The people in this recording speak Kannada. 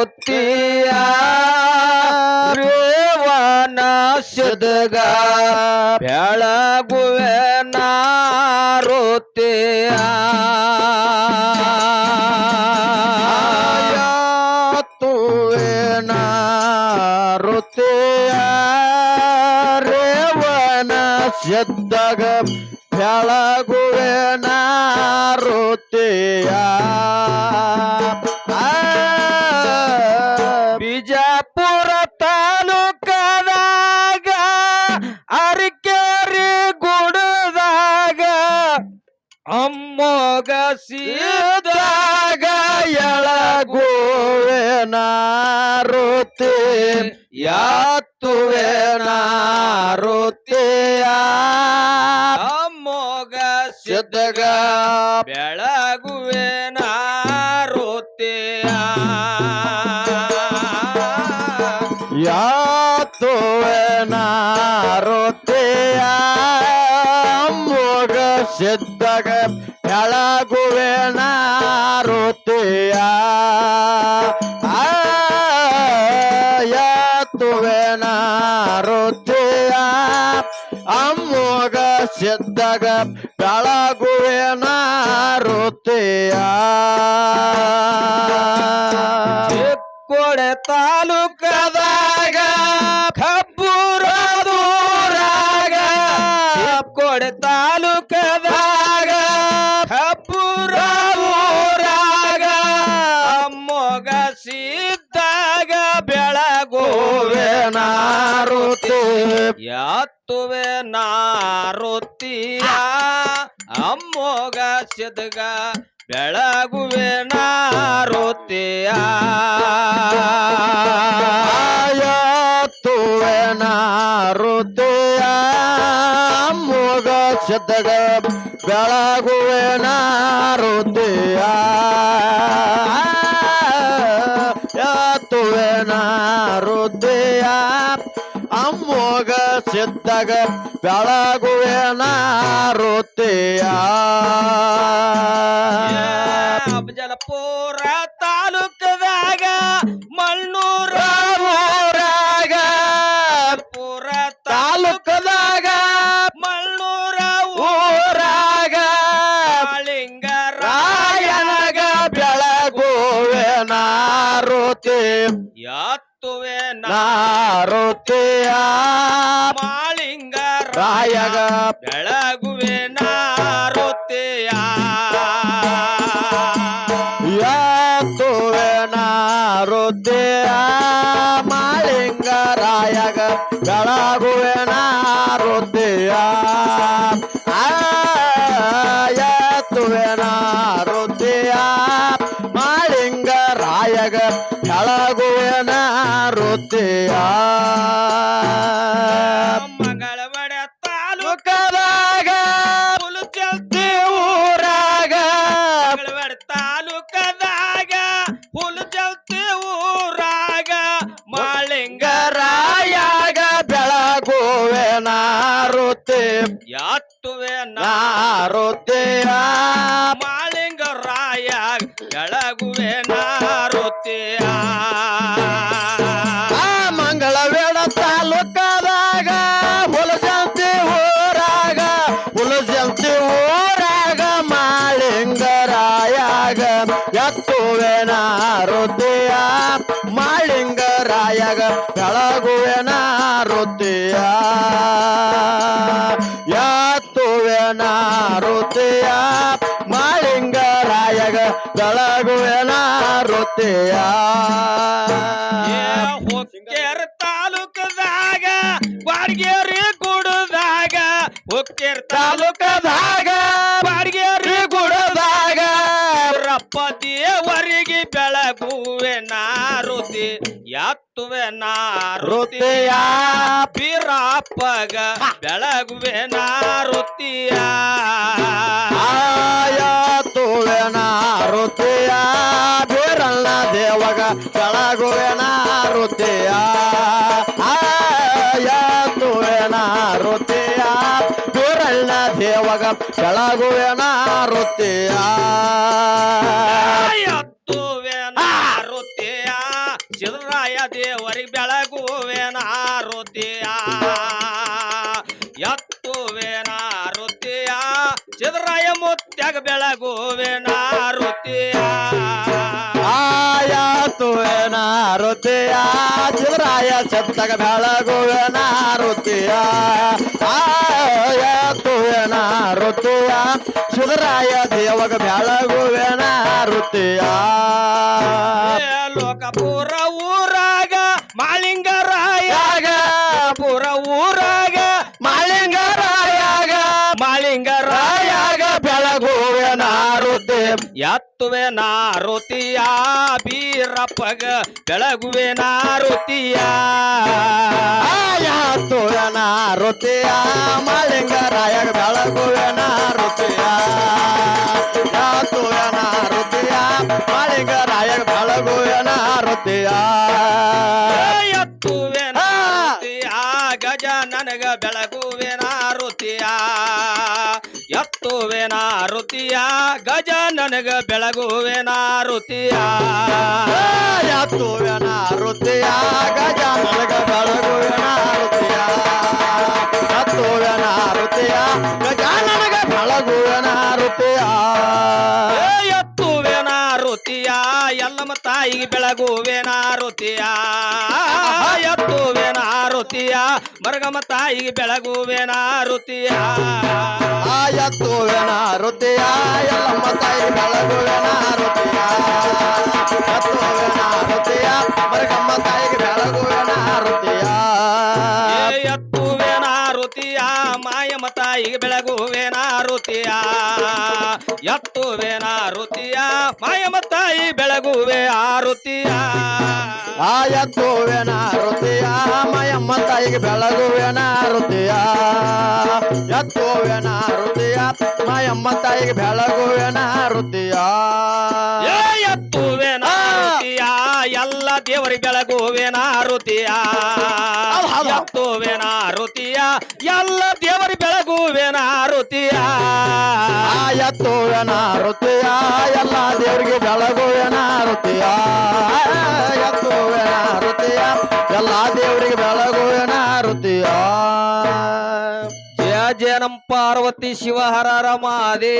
ರುತಿಯ ರೇವನ ಸಿದ್ಗ ಬೆಳಗುವೆ ರುತಿಯ ರುತಿಯ ರೇವನ ಸಿದ್ದಾಗ ಬೆಳಗುವೆ ರುತಿಯ ಬಿಜಾಪುರ ತಾಲೂಕದಾಗ ಅರಕೇರಿ ಗುಡದಾಗ ಅಮ್ಮೋಗ ಸೀದಾಗ ಎಳಗುವೆ ರುತಿ ಯಾತುವೆ ರುತಿಯ ಅಮ್ಮೋಗ ಸಿದ್ದಾಗ ಬೆಳಗುವೆ ರುತಿಯ ಯಾತುವೆ ರುತಿಯ ಅಮ್ಮೋಗ ಸಿದ್ದಾಗ ಬೆಳಗುವೆ ರುತಿಯ ಯಾತುವೆ ರುತಿಯ ಅಮ್ಮೋಗ ಸಿದ್ದಾಗ ಬೆಳಗುವೆ ರುತಿಯ ಚಿಕ್ಕೋಡೆ ತಾಲೂಕದಾಗ ಕಬ್ಬೂರ ದೂರಾಗ ಚಿಕ್ಕೋಡೆ ತಾಲೂಕದಾಗ ಕಬ್ಬೂರ ಊರಾಗ ಅಮ್ಮೋಗ ಸಿದ್ದಾಗ ಬೆಳಗುವೆ ರುತಿ ಯಾತುವೆ ರುತಿಯ ಅಮ್ಮೋಗ ಸಿದ್ಗ ಬೆಳಗುವೆ ರುತಿಯ ಯಾತುವೆ ರುತಿಯ ಅಮ್ಮೋಗ ಸಿದ್ಗ ಬೆಳಗುವೆ ರುತಿಯ ಯಾತುವೆ ರುತಿಯ ಅಮ್ಮೋಗ ಸಿದ್ದಾಗ ಬೆಳಗುವೆ ರುತಿಯ ಅಫಜಲಪುರ ತಾಲೂಕದಾಗ ಮಣ್ಣೂರ ಊರಾಗ ಪುರ ತಾಲೂಕದಾಗ ಮಣ್ಣೂರ ಊರಾಗ ಲಿಂಗರಾಯನಗ ಬೆಳಗುವೆ ರುತಿ ಯಾತುವೆ ರುತಿಯ ಮಾಳಿಂಗ ರಾಯಗ ಬೆಳಗುವೆ ರುತಿಯ ಯಾತುವೆ ರುತಿಯ ಮಾಳಿಂಗ ರಾಯಗ ಬೆಳಗುವೆ ರುತಿಯ ಯಾತುವೆ ರುತಿಯ ಮಾಳಿಂಗ ರಾಯಗ ಬೆಳಗುವೆ ರುತಿಯ ಮಂಗಳವಾಡ ತಾಲೂಕದಾಗ ಹುಲಚಲ್ತಿ ಊರಾಗ ಮಂಗಳವಾಡ ತಾಲೂಕದಾಗ ಹುಲಚಲ್ತಿ ಊರಾಗ ಮಾಳಿಂಗರಾಯಗ ಬೆಳಗುವೆ ರುತಿ ಯಾತುವೆ ರುತಿಯ ಮಾಳಿಂಗರಾಯ ಬೆಳಗುವೆ ರುತಿಯ ಮಂಗಳವೇಡ ತಾಲೂಕದಾಗ ಹುಲಜಂತಿ ಊರಾಗ ಹುಲಜಂತಿ ಊರಾಗ ಮಾಳಿಂಗರಾಯಗ ಎತ್ತುವೆ ರುತಿಯ ಮಾಳಿಂಗರಾಯಗ ಬೆಳಗುವೆ ರುತಿಯ ಎತ್ತುವೆ ರುತಿಯ ಮಾಳಿಂಗರಾಯಗ ಬೆಳಗುವೆ ರುತಿಯ ಹುಕ್ಕೇರ ತಾಲೂಕದಾಗ ಬಾಡ್ಗೇರಿ ಗುಡದಾಗ ಹುಕ್ಕೇರ ತಾಲೂಕದಾಗ ಬಾಡ್ಗೇರಿ ಗುಡದಾಗ ರಪ್ಪ ದೇವರಿಗೆ ಬೆಳಗುವೆ ರುತಿ ಯಾತುವೆ ರುತಿಯ ಬೀರಪ್ಪಗ ಬೆಳಗುವೆ ರುತಿಯ ಯಾತುವೆ ರುತಿಯ ಬೀರಣ್ಣ ದೇವಗ ಬೆಳಗುವೆ ರುತಿಯ ಯಾತುವೆ ರುತಿಯ ಬೀರಣ್ಣ ದೇವಗ ಬೆಳಗುವೆ ರುತಿಯ ಯಾತುವೆ ರುತಿಯ ಚಿದ್ರಾಯ ದೇವರಿಗೆ ಬೆಳಗುವೆನ ಆರುತಿಯ ಎತ್ತುವೆನ ಆರುತಿಯ ಚಿದ್ರಾಯ ಮುತ್ಯಾಗ ಬೆಳಗುವೆನ ಆರುತಿಯ ಆಯಾತುವೆನ ರುತಿಯ ಚಿದ್ರಾಯ ಸತ್ತಗ ಬೆಳಗುವೆನ ರುತಿಯ ಆಯಾತುವೆನ ರುತಿಯ ಚಿದ್ರಾಯ ದೇವಗ ಬೆಳಗುವೆನ ರುತಿಯ ಲೋಕಪುರ ಊರಾಗ ಮಾಳಿಂಗರಾಯಾಗ ಪುರ ಊರಾಗ ಮಾಳಿಂಗರಾಯಾಗ ಮಾಳಿಂಗರಾಯಾಗ ಬೆಳಗುವೆನ ರುತಿ ಎತ್ತುವೆ ನಾರುತಿಯ ಬೀರಪ್ಪಗ ಬೆಳಗುವೆ ನಾರುತಿಯ ಆಯಾತುವೆನ ರುತಿಯ ಮಾಳಿಂಗರಾಯಾಗ ಬೆಳಗುವೆನ ರುತಿಯ ಯಾತುವೆನ ರುತಿಯ ಮಾಳಿಂಗರಾಯಾಗ ಬೆಳಗುವೆನ ರುತಿಯ ಎತ್ತುವೆ ನಾರುತಿಯ ಗಜ ನನಗ ಬೆಳಗುವೆ ನಾರುತಿಯ ಎತ್ತುವೆ ನಾರುತಿಯ ಗಜ ನನಗ ಬೆಳಗುವೆ ನಾರುತಿಯ ಯಾತುವೆನ ರುತಿಯ ಗಜ ನನಗ ಬೆಳಗುವೆನ ರುತಿಯ ಯಾತುವೆನ ರುತಿಯ ಗಜ ನನಗ ಬೆಳಗುವೆನ ರುತಿಯ ಎತ್ತುವೆ ನಾರುತಿಯ ಎಲ್ಲಮ್ಮ ತಾಯಿಗೆ ಬೆಳಗುವೆ ನಾರುತಿಯ ಎತ್ತುವೆ ನಾರುತಿಯ ಮರಗಮ್ಮ ತಾಯಿಗೆ ಬೆಳಗುವೆ ನಾರುತಿಯ ಆಯತ್ತುವೆನ ರುತಿಯ ಎಲ್ಲಮ್ಮ ತಾಯಿ ಬೆಳಗುವೆನ ರುತಿಯ ಎತ್ತುವೆನ ರುತಿಯ ಮರಗಮ್ಮ ತಾಯಿಗೆ ಬೆಳಗುವೆನ ರುತಿಯ ಎತ್ತುವೆ ನಾರುತಿಯ ಮಾಯಮ್ಮ ತಾಯಿಗೆ ಬೆಳಗುವೆ ನಾರುತಿಯ ಎತ್ತುವೆ ನಾರುತಿಯ ಮಾಯಮ್ಮ ತಾಯಿ ಬೆಳಗುವೆ ಆರುತಿಯ ಆಯತ್ತುವೆನ ರುತಿಯ ಮಾಯಮ್ಮ ತಾಯಿಗೆ ಬೆಳಗುವೆನ ರುತಿಯ ಎತ್ತುವೆನ ರುತಿಯ ಮಾಯಮ್ಮ ತಾಯಿಗೆ ಬೆಳಗುವೆನ ರುತಿಯ ಎತ್ತುವೆ ನಾರುತಿಯ ಎಲ್ಲ ದೇವರಿಗೆ ಬೆಳಗುವೆ ನಾರುತಿಯ ಎತ್ತುವೆ ನಾರುತಿಯ ಎಲ್ಲ ದೇವರಿಗೆ ಬೆಳಗುವೆ ನಾರುತಿಯ ಎತ್ತುವೆನ ರುತಿಯ ಎಲ್ಲ ದೇವರಿಗೆ ಬೆಳಗುವೆನ ರುತಿಯ ಎತ್ತುವೆನ ರುತಿಯ ಎಲ್ಲ ದೇವರಿಗೆ ಬೆಳಗುವೆನ ರುತಿಯ ಜಯ ಜಯ ನಮ್ಮ ಪಾರ್ವತಿ ಶಿವ ಹರ ರಮಾದೇ